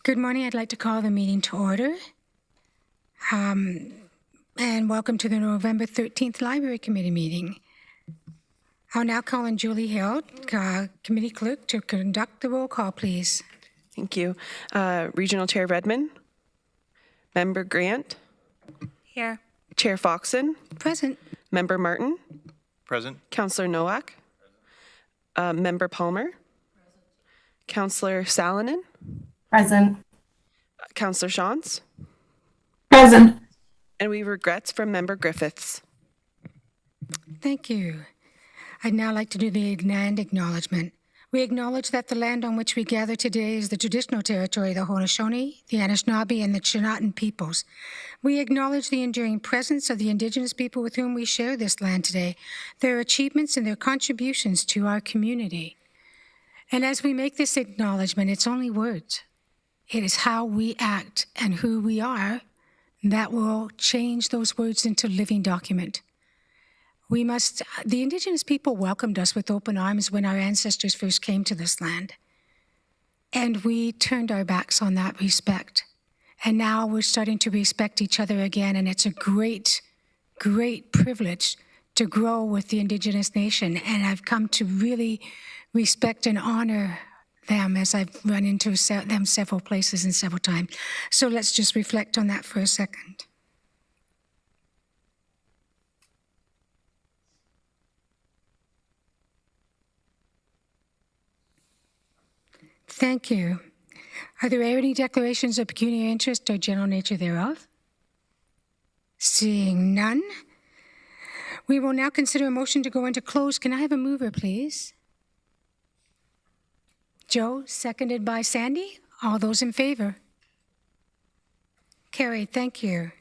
Good morning. I'd like to call the meeting to order. And welcome to the November 13th Library Committee meeting. I'll now call on Julie Hill, Committee Clerk, to conduct the roll call, please. Thank you. Regional Chair Redmond, Member Grant. Here. Chair Foxon. Present. Member Martin. Present. Councillor Nowak. Member Palmer. Present. Councillor Salonen. Present. Councillor Shantz. Present. And we have regrets from Member Griffiths. Thank you. I'd now like to do the land acknowledgement. We acknowledge that the land on which we gather today is the traditional territory of the Haudenosaunee, the Anishinaabe, and the Chinootan peoples. We acknowledge the enduring presence of the Indigenous people with whom we share this land today, their achievements and their contributions to our community. And as we make this acknowledgement, it's only words. It is how we act and who we are that will change those words into living document. The Indigenous people welcomed us with open arms when our ancestors first came to this land. And we turned our backs on that respect. And now we're starting to respect each other again, and it's a great, great privilege to grow with the Indigenous nation. And I've come to really respect and honor them as I've run into them several places and several times. So let's just reflect on that for a second. Thank you. Are there any declarations of pecuniary interest or general nature thereof? Seeing none, we will now consider a motion to go into close. Can I have a mover, please? Joe, seconded by Sandy. All those in favor? Carried. Thank you.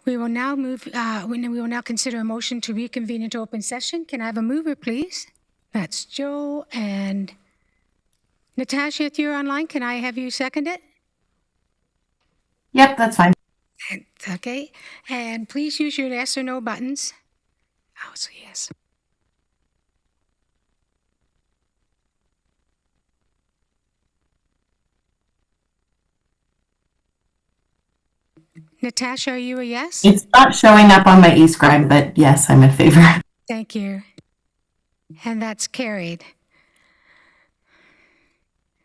We will now consider a motion to reconvene into open session. Can I have a mover, please? That's Joe. And Natasha, if you're online, can I have you second it? Yep, that's fine. Okay. And please use your yes or no buttons. Oh, so yes. Natasha, are you a yes? It's not showing up on my e-scribe, but yes, I'm in favor. Thank you. And that's carried.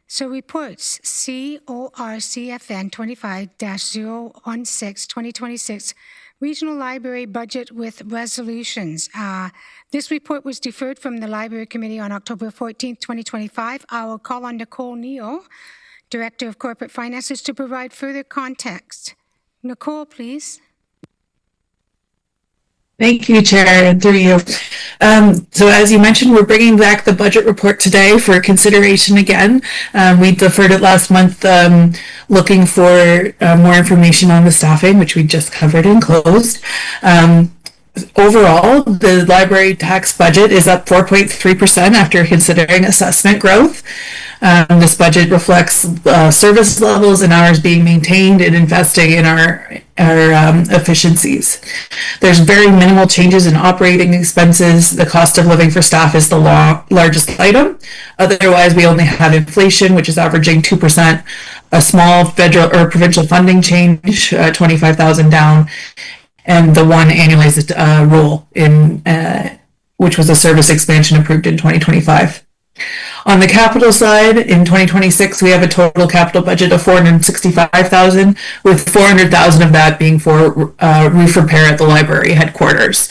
So reports CORCFN 25-016-2026 Regional Library Budget with Resolutions. This report was deferred from the Library Committee on October 14th, 2025. I will call on Nicole Neal, Director of Corporate Finances, to provide further context. Nicole, please. Thank you, Chair, and through you. So as you mentioned, we're bringing back the budget report today for consideration again. We deferred it last month looking for more information on the staffing, which we just covered and closed. Overall, the library tax budget is up 4.3% after considering assessment growth. This budget reflects service levels and hours being maintained and investing in our efficiencies. There's very minimal changes in operating expenses. The cost of living for staff is the largest item. Otherwise, we only have inflation, which is averaging 2%, a small federal or provincial funding change, 25,000 down, and the one annualized rule in which was a service expansion approved in 2025. On the capital side, in 2026, we have a total capital budget of $465,000, with $400,000 of that being for roof repair at the library headquarters.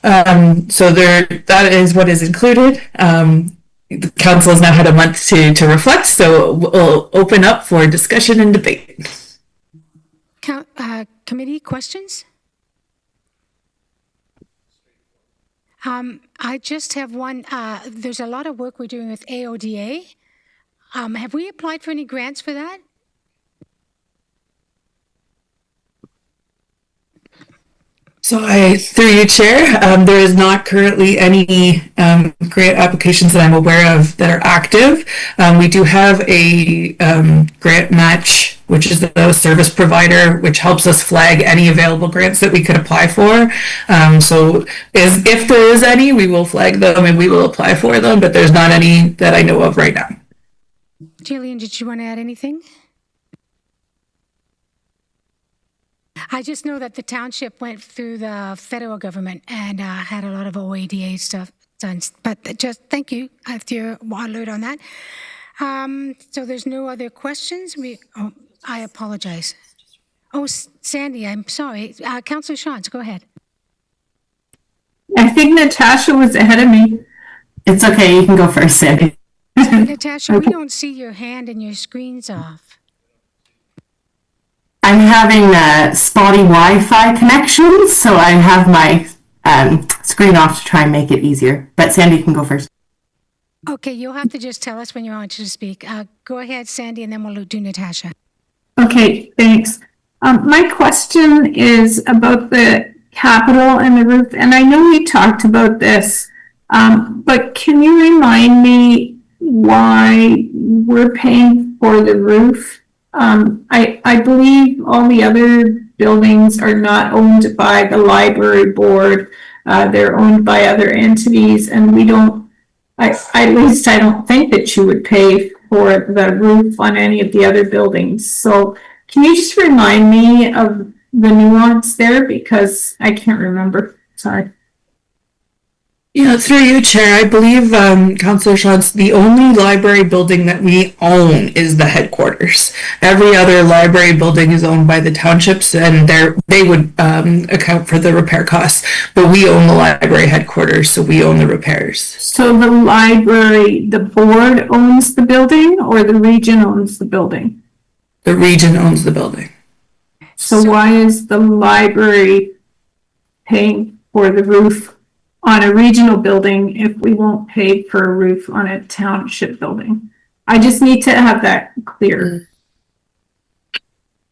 So that is what is included. The council has now had a month to reflect, so we'll open up for discussion and debate. Committee questions? I just have one. There's a lot of work we're doing with AODA. Have we applied for any grants for that? So through you, Chair, there is not currently any grant applications that I'm aware of that are active. We do have a grant match, which is the service provider, which helps us flag any available grants that we could apply for. So if there is any, we will flag them and we will apply for them, but there's not any that I know of right now. Jillian, did you want to add anything? I just know that the township went through the federal government and had a lot of OADA stuff done. But just thank you if you're alert on that. So there's no other questions. I apologize. Oh, Sandy, I'm sorry. Councillor Shantz, go ahead. I think Natasha was ahead of me. It's okay. You can go first, Sandy. Natasha, we don't see your hand and your screen's off. I'm having spotty Wi-Fi connections, so I have my screen off to try and make it easier. But Sandy can go first. Okay, you'll have to just tell us when you want to speak. Go ahead, Sandy, and then we'll do Natasha. Okay, thanks. My question is about the capital and the roof, and I know we talked about this, but can you remind me why we're paying for the roof? I believe all the other buildings are not owned by the library board. They're owned by other entities, and we don't, at least I don't think that you would pay for the roof on any of the other buildings. So can you just remind me of the nuance there? Because I can't remember. Sorry. Yeah, through you, Chair, I believe, Councillor Shantz, the only library building that we own is the headquarters. Every other library building is owned by the townships, and they would account for the repair costs. But we own the library headquarters, so we own the repairs. So the library, the board owns the building, or the region owns the building? The region owns the building. So why is the library paying for the roof on a regional building if we won't pay for a roof on a township building? I just need to have that clear.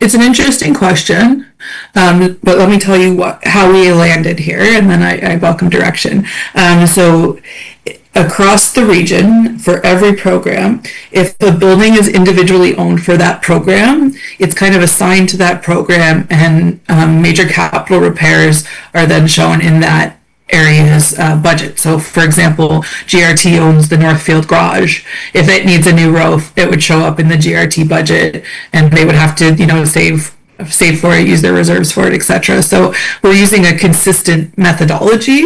It's an interesting question. But let me tell you how we landed here, and then I welcome direction. So across the region, for every program, if a building is individually owned for that program, it's kind of assigned to that program, and major capital repairs are then shown in that area's budget. So for example, GRT owns the Northfield Garage. If it needs a new roof, it would show up in the GRT budget, and they would have to, save for it, use their reserves for it, etc. So we're using a consistent methodology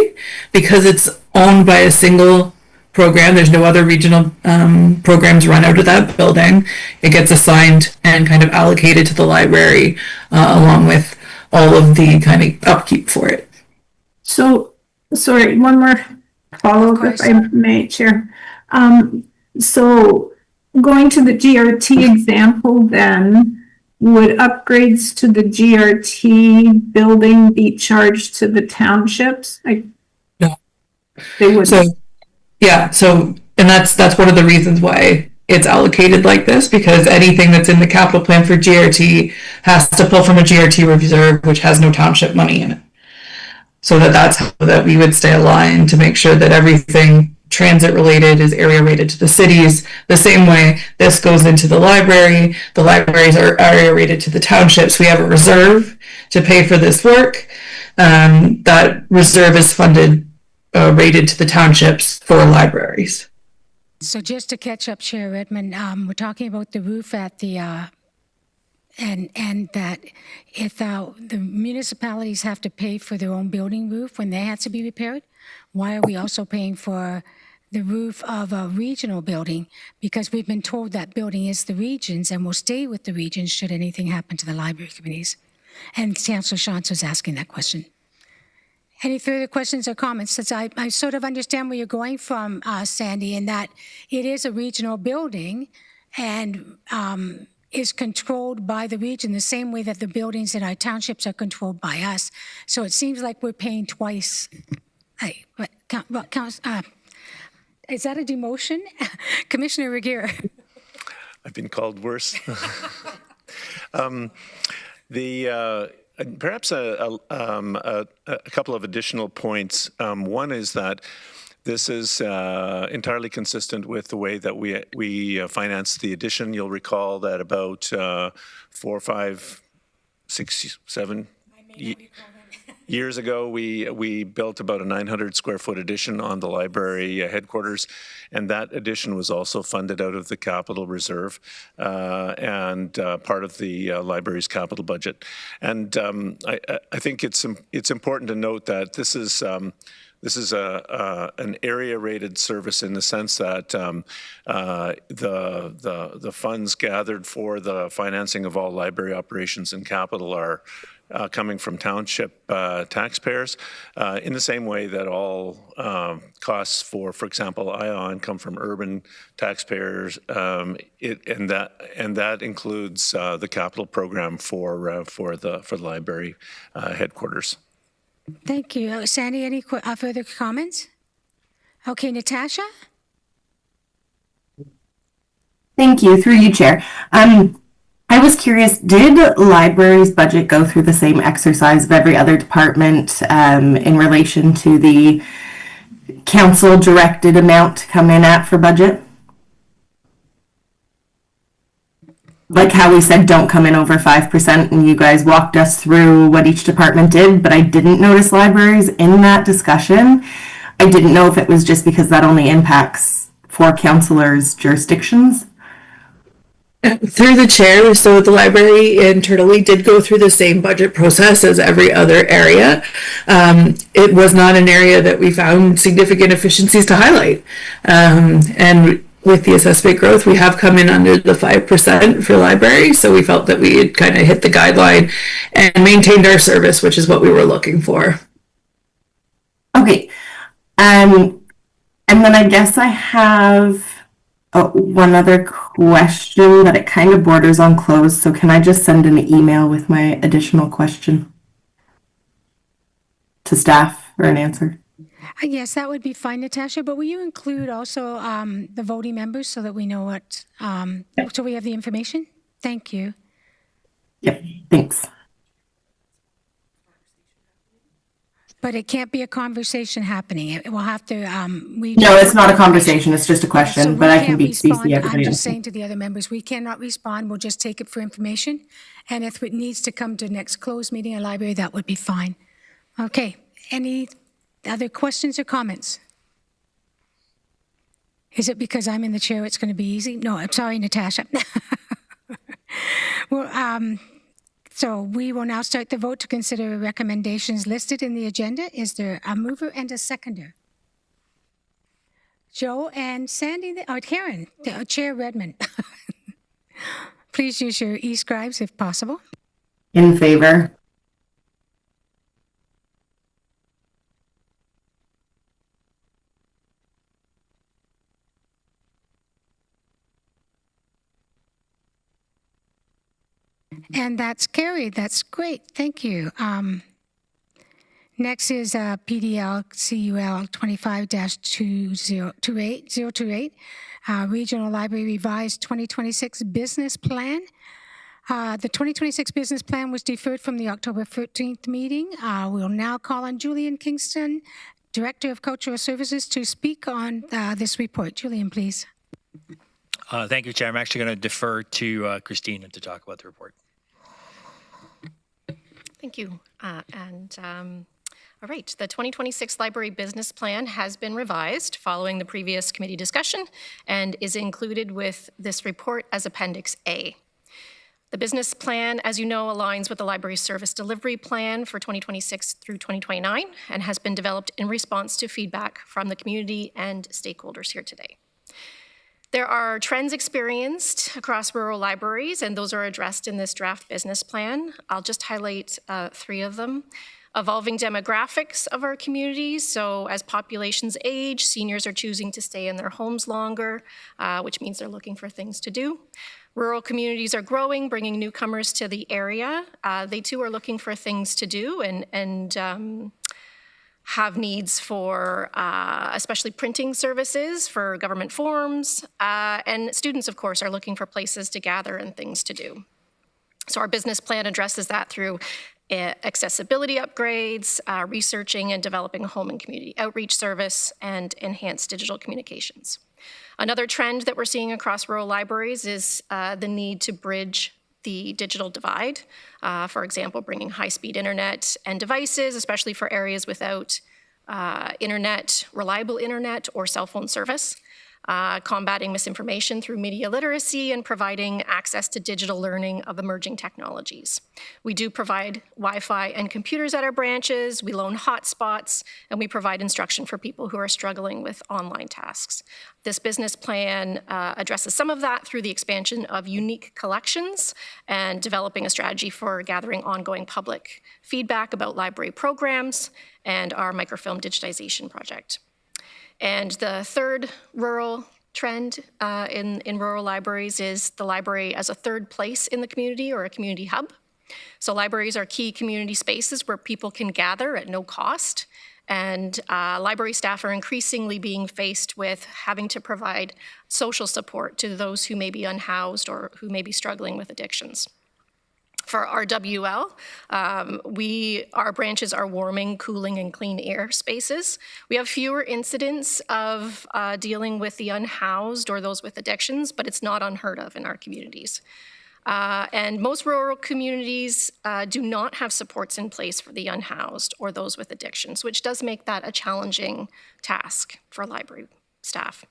because it's owned by a single program. There's no other regional programs run out of that building. It gets assigned and kind of allocated to the library along with all of the kind of upkeep for it. So, sorry, one more follow-up if I may, Chair. So going to the GRT example then, would upgrades to the GRT building be charged to the townships? No. They would. So, yeah, and that's one of the reasons why it's allocated like this, because anything that's in the capital plan for GRT has to pull from a GRT reserve, which has no township money in it. So that's how that we would stay aligned to make sure that everything transit related is area rated to the cities. The same way this goes into the library. The libraries are area rated to the townships. We have a reserve to pay for this work. That reserve is funded, rated to the townships for libraries. So just to catch up, Chair Redmond, we're talking about the roof at the, and that if the municipalities have to pay for their own building roof when they have to be repaired, why are we also paying for the roof of a regional building? Because we've been told that building is the regions and will stay with the regions should anything happen to the library committees. And Councillor Shantz was asking that question. Any further questions or comments? Since I sort of understand where you're going from, Sandy, in that it is a regional building and is controlled by the region the same way that the buildings in our townships are controlled by us. So it seems like we're paying twice. Is that a demotion? Commissioner Regier. I've been called worse. Perhaps a couple of additional points. One is that this is entirely consistent with the way that we financed the addition. You'll recall that about 4, 5, 6, 7 years ago, we built about a 900 square foot addition on the library headquarters, and that addition was also funded out of the capital reserve and part of the library's capital budget. And I think it's important to note that this is an area-rated service in the sense that the funds gathered for the financing of all library operations and capital are coming from township taxpayers, in the same way that all costs for example, ION come from urban taxpayers, and that includes the capital program for the library headquarters. Thank you. Sandy, any further comments? Okay, Natasha? Thank you, through you, Chair. I was curious, did library's budget go through the same exercise of every other department in relation to the council directed amount to come in at for budget? Like how we said don't come in over 5%, and you guys walked us through what each department did, but I didn't notice libraries in that discussion. I didn't know if it was just because that only impacts 4 councillors' jurisdictions. Through the chair, so the library internally did go through the same budget process as every other area. It was not an area that we found significant efficiencies to highlight. And with the assessment growth, we have come in under the 5% for library, so we felt that we had kind of hit the guideline and maintained our service, which is what we were looking for. Okay. And then I guess I have one other question, but it kind of borders on closed. So can I just send an email with my additional question to staff for an answer? Yes, that would be fine, Natasha. But will you include also the voting members so that we know what, so we have the information? Thank you. Yep, thanks. But it can't be a conversation happening. It will have to, No, it's not a conversation. It's just a question, So we but I can can't be respond. CC I'm everybody just else. saying to the other members, we cannot respond. We'll just take it for information. And if it needs to come to next closed meeting in library, that would be fine. Okay. Any other questions or comments? Is it because I'm in the chair it's going to be easy? No, I'm sorry, Natasha. Well, so we will now start the vote to consider recommendations listed in the agenda. Is there a mover and a seconder? Joe and Sandy, Karen, Chair Redmond. Please use your e-scribes if possible. In favor. And that's carried. That's great. Thank you. Next is PDL CUL 25-028, Regional Library Revised 2026 Business Plan. The 2026 business plan was deferred from the October 13th meeting. We'll now call on Julian Kingston, Director of Cultural Services, to speak on this report. Julian, please. Thank you, Chair. I'm actually going to defer to Christina to talk about the report. Thank you. All right, the 2026 Library Business Plan has been revised following the previous committee discussion and is included with this report as Appendix A. The business plan, as you know, aligns with the library service delivery plan for 2026 through 2029 and has been developed in response to feedback from the community and stakeholders here today. There are trends experienced across rural libraries, and those are addressed in this draft business plan. I'll just highlight 3 of them. Evolving demographics of our communities. So as populations age, seniors are choosing to stay in their homes longer, which means they're looking for things to do. Rural communities are growing, bringing newcomers to the area. They too are looking for things to do and have needs for especially printing services for government forms. And students, of course, are looking for places to gather and things to do. So our business plan addresses that through accessibility upgrades, researching and developing a home and community outreach service, and enhanced digital communications. Another trend that we're seeing across rural libraries is the need to bridge the digital divide. For example, bringing high-speed internet and devices, especially for areas without reliable internet or cell phone service. Combating misinformation through media literacy and providing access to digital learning of emerging technologies. We do provide Wi-Fi and computers at our branches, we loan hotspots, and we provide instruction for people who are struggling with online tasks. This business plan addresses some of that through the expansion of unique collections and developing a strategy for gathering ongoing public feedback about library programs and our microfilm digitization project. And the third rural trend in rural libraries is the library as a third place in the community or a community hub. So libraries are key community spaces where people can gather at no cost. And library staff are increasingly being faced with having to provide social support to those who may be unhoused or who may be struggling with addictions. For RWL, our branches are warming, cooling, and clean air spaces. We have fewer incidents of dealing with the unhoused or those with addictions, but it's not unheard of in our communities. And most rural communities do not have supports in place for the unhoused or those with addictions, which does make that a challenging task for library staff.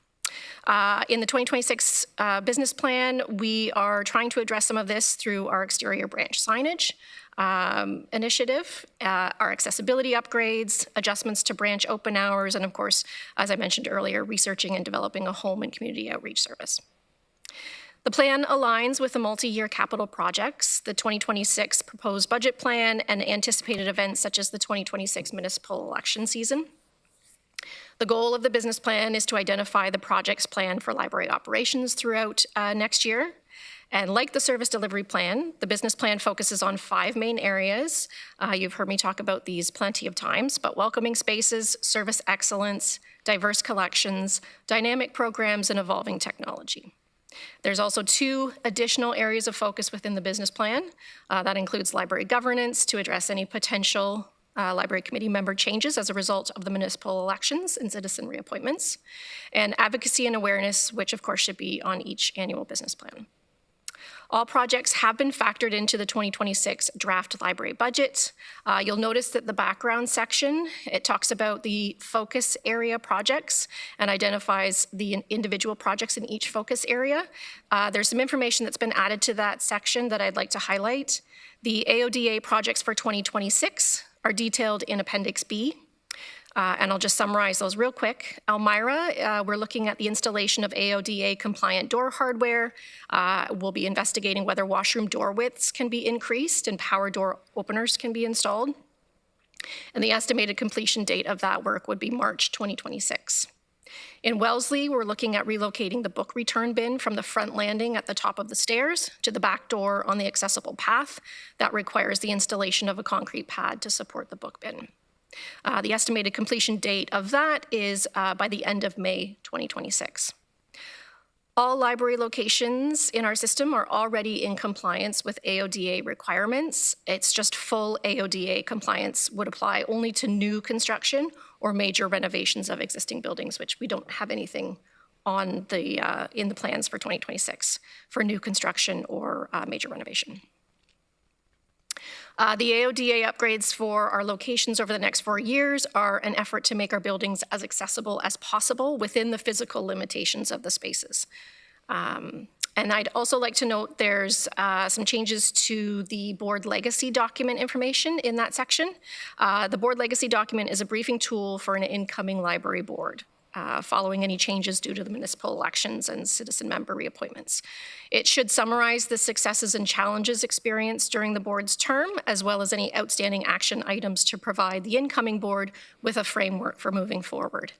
In the 2026 business plan, we are trying to address some of this through our exterior branch signage initiative, our accessibility upgrades, adjustments to branch open hours, and of course, as I mentioned earlier, researching and developing a home and community outreach service. The plan aligns with the multi-year capital projects, the 2026 proposed budget plan, and anticipated events such as the 2026 municipal election season. The goal of the business plan is to identify the projects planned for library operations throughout next year. And like the service delivery plan, the business plan focuses on 5 main areas. You've heard me talk about these plenty of times, but welcoming spaces, service excellence, diverse collections, dynamic programs, and evolving technology. There's also 2 additional areas of focus within the business plan. That includes library governance to address any potential library committee member changes as a result of the municipal elections and citizen reappointments, and advocacy and awareness, which of course should be on each annual business plan. All projects have been factored into the 2026 draft library budget. You'll notice that the background section, it talks about the focus area projects and identifies the individual projects in each focus area. There's some information that's been added to that section that I'd like to highlight. The AODA projects for 2026 are detailed in Appendix B. And I'll just summarize those real quick. Elmira, we're looking at the installation of AODA compliant door hardware. We'll be investigating whether washroom door widths can be increased and power door openers can be installed. And the estimated completion date of that work would be March 2026. In Wellesley, we're looking at relocating the book return bin from the front landing at the top of the stairs to the back door on the accessible path. That requires the installation of a concrete pad to support the book bin. The estimated completion date of that is by the end of May 2026. All library locations in our system are already in compliance with AODA requirements. It's just full AODA compliance would apply only to new construction or major renovations of existing buildings, which we don't have anything on the in the plans for 2026 for new construction or major renovation. The AODA upgrades for our locations over the next 4 years are an effort to make our buildings as accessible as possible within the physical limitations of the spaces. And I'd also like to note there's some changes to the board legacy document information in that section. The board legacy document is a briefing tool for an incoming library board. Following any changes due to the municipal elections and citizen member reappointments. It should summarize the successes and challenges experienced during the board's term, as well as any outstanding action items to provide the incoming board with a framework for moving forward.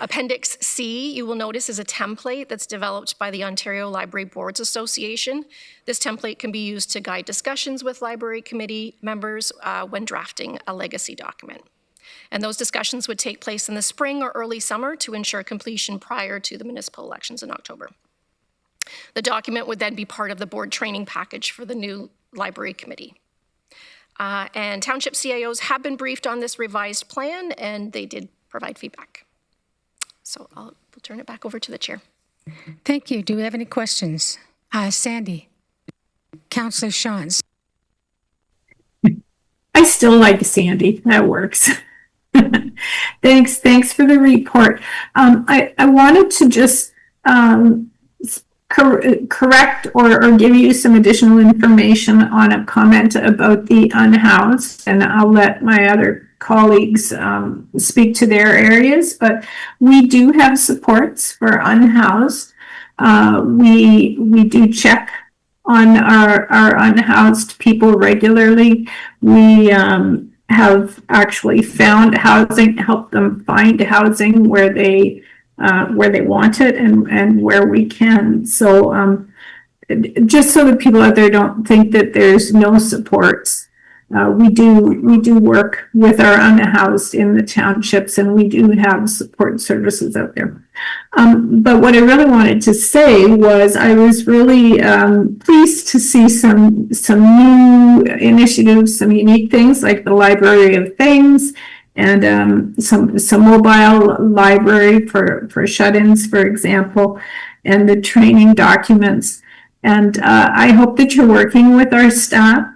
Appendix C, you will notice, is a template that's developed by the Ontario Library Boards Association. This template can be used to guide discussions with library committee members when drafting a legacy document. And those discussions would take place in the spring or early summer to ensure completion prior to the municipal elections in October. The document would then be part of the board training package for the new library committee. And township CIOs have been briefed on this revised plan, and they did provide feedback. So we'll turn it back over to the chair. Thank you. Do we have any questions? Sandy. Councillor Shantz. I still like Sandy. That works. Thanks for the report. I wanted to just correct or give you some additional information on a comment about the unhoused, and I'll let my other colleagues speak to their areas, but we do have supports for unhoused. We do check on our unhoused people regularly. We have actually found housing, helped them find housing where they want it and where we can. So just so that people out there don't think that there's no supports, we do work with our unhoused in the townships, and we do have support services out there. But what I really wanted to say was I was really pleased to see some new initiatives, some unique things like the Library of Things, and some mobile library for shut-ins, for example, and the training documents. And I hope that you're working with our staff,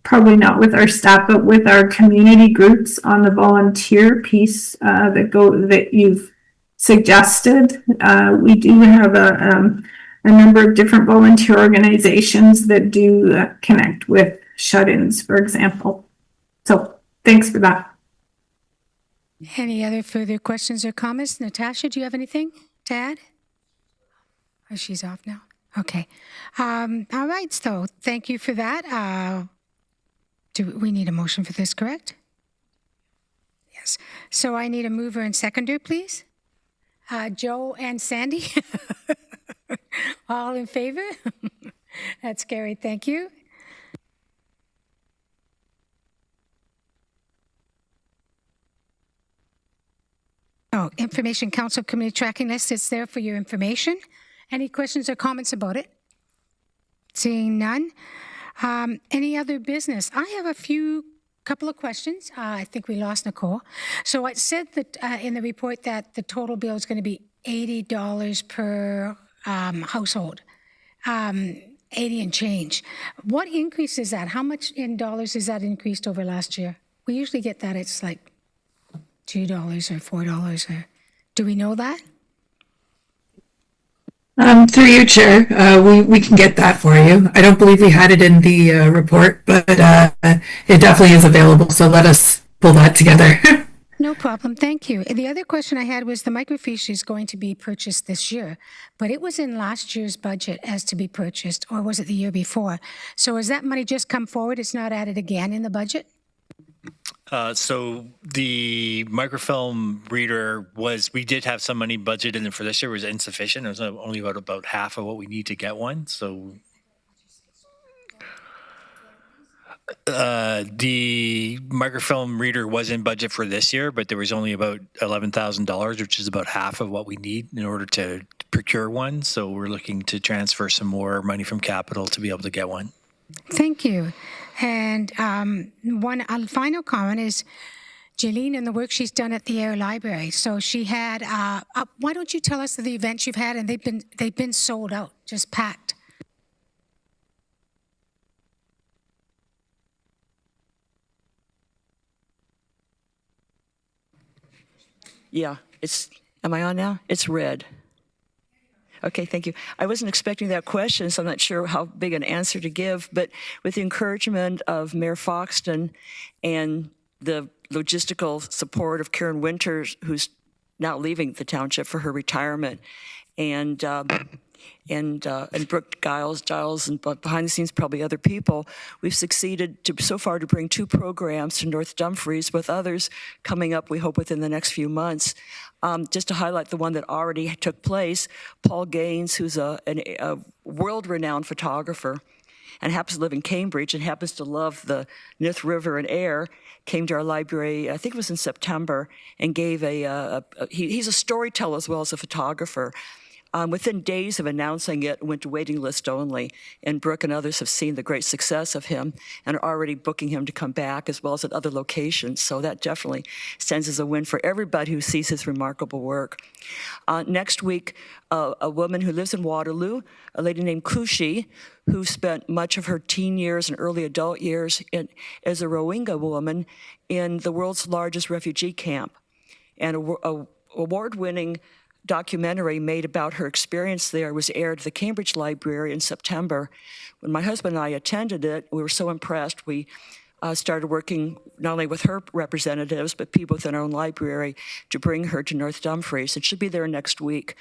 probably not with our staff, but with our community groups on the volunteer piece that you've suggested. We do have a number of different volunteer organizations that do connect with shut-ins, for example. So thanks for that. Any other further questions or comments? Natasha, do you have anything to add? Oh, she's off now. Okay. All right, so thank you for that. Do we need a motion for this, correct? Yes. So I need a mover and seconder, please. Joe and Sandy. All in favor? That's carried. Thank you. Oh, Information Council Committee tracking list is there for your information. Any questions or comments about it? Seeing none. Any other business? I have a few couple of questions. I think we lost Nicole. So it said that in the report that the total bill is going to be $80 per household, 80 and change. What increase is that? How much in dollars is that increased over last year? We usually get that it's like $2 or $4. Or, do we know that? Through you, Chair, we can get that for you. I don't believe we had it in the report, but it definitely is available. So let us pull that together. No problem. Thank you. The other question I had was the microfiche is going to be purchased this year, but it was in last year's budget as to be purchased, or was it the year before? So has that money just come forward? It's not added again in the budget? So the microfilm reader we did have some money budgeted in for this year. It was insufficient. It was only about half of what we need to get one. So the microfilm reader was in budget for this year, but there was only about $11,000, which is about half of what we need in order to procure one. So we're looking to transfer some more money from capital to be able to get one. Thank you. And one final comment is Jaylene and the work she's done at the Air Library. So she had, why don't you tell us the events you've had, and they've been sold out, just packed. Yeah, am I on now? It's red. Okay, thank you. I wasn't expecting that question, so I'm not sure how big an answer to give, but with the encouragement of Mayor Foxton and the logistical support of Karen Winters, who's now leaving the township for her retirement, and Brooke Giles, and behind the scenes probably other people, we've succeeded so far to bring 2 programs to North Dumfries, with others coming up, we hope, within the next few months. Just to highlight the one that already took place, Paul Gaines, who's a world-renowned photographer and happens to live in Cambridge and happens to love the Nith River and air, came to our library, I think it was in September, and gave he's a storyteller as well as a photographer. Within days of announcing it, went to waiting list only, and Brooke and others have seen the great success of him and are already booking him to come back, as well as at other locations. So that definitely stands as a win for everybody who sees his remarkable work. Next week, a woman who lives in Waterloo, a lady named Kushi, who spent much of her teen years and early adult years as a Rohingya woman in the world's largest refugee camp, and a award-winning documentary made about her experience there was aired at the Cambridge Library in September. When my husband and I attended it, we were so impressed. We started working not only with her representatives, but people within our own library to bring her to North Dumfries. It should be there next week.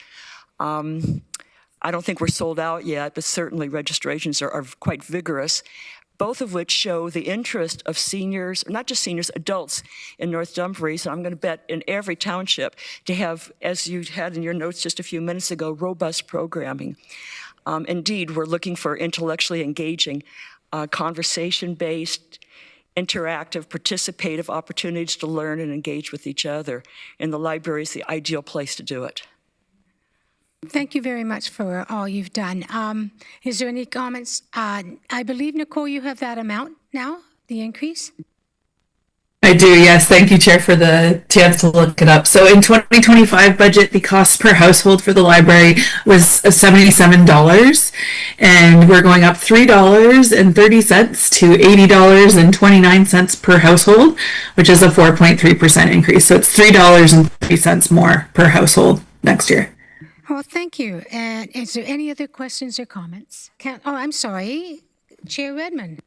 I don't think we're sold out yet, but certainly registrations are quite vigorous, both of which show the interest of seniors, not just seniors, adults in North Dumfries. And I'm going to bet in every township to have, as you had in your notes just a few minutes ago, robust programming. Indeed, we're looking for intellectually engaging, conversation-based, interactive, participative opportunities to learn and engage with each other. And the library is the ideal place to do it. Thank you very much for all you've done. Is there any comments? I believe, Nicole, you have that amount now, the increase? I do, yes. Thank you, Chair, for the chance to look it up. So in 2025 budget, the cost per household for the library was $77, and we're going up $3.30 to $80.29 per household, which is a 4.3% increase. So it's $3.30 more per household next year. Well, thank you. And is there any other questions or comments? I'm sorry, Chair Redmond.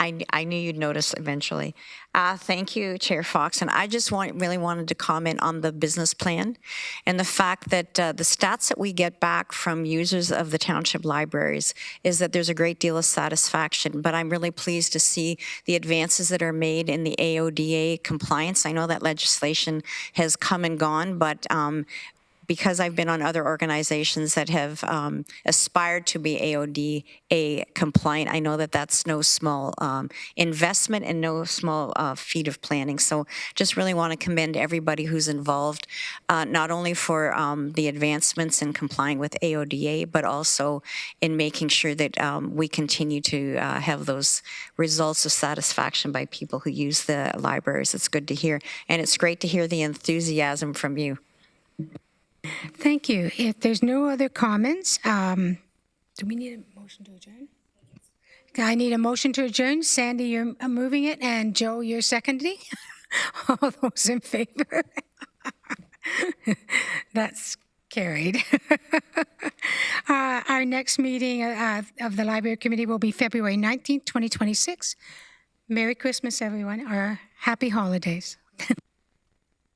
I knew you'd notice eventually. Thank you, Chair Fox. And I just really wanted to comment on the business plan and the fact that the stats that we get back from users of the township libraries is that there's a great deal of satisfaction. But I'm really pleased to see the advances that are made in the AODA compliance. I know that legislation has come and gone, but because I've been on other organizations that have aspired to be AODA compliant, I know that that's no small investment and no small feat of planning. So just really want to commend everybody who's involved, not only for the advancements in complying with AODA, but also in making sure that we continue to have those results of satisfaction by people who use the libraries. It's good to hear. And it's great to hear the enthusiasm from you. Thank you. If there's no other comments, do we need a motion to adjourn? I need a motion to adjourn. Sandy, you're moving it, and Joe, you're seconding. All those in favor? That's carried. Our next meeting of the Library Committee will be February 19th, 2026. Merry Christmas, everyone, or happy holidays.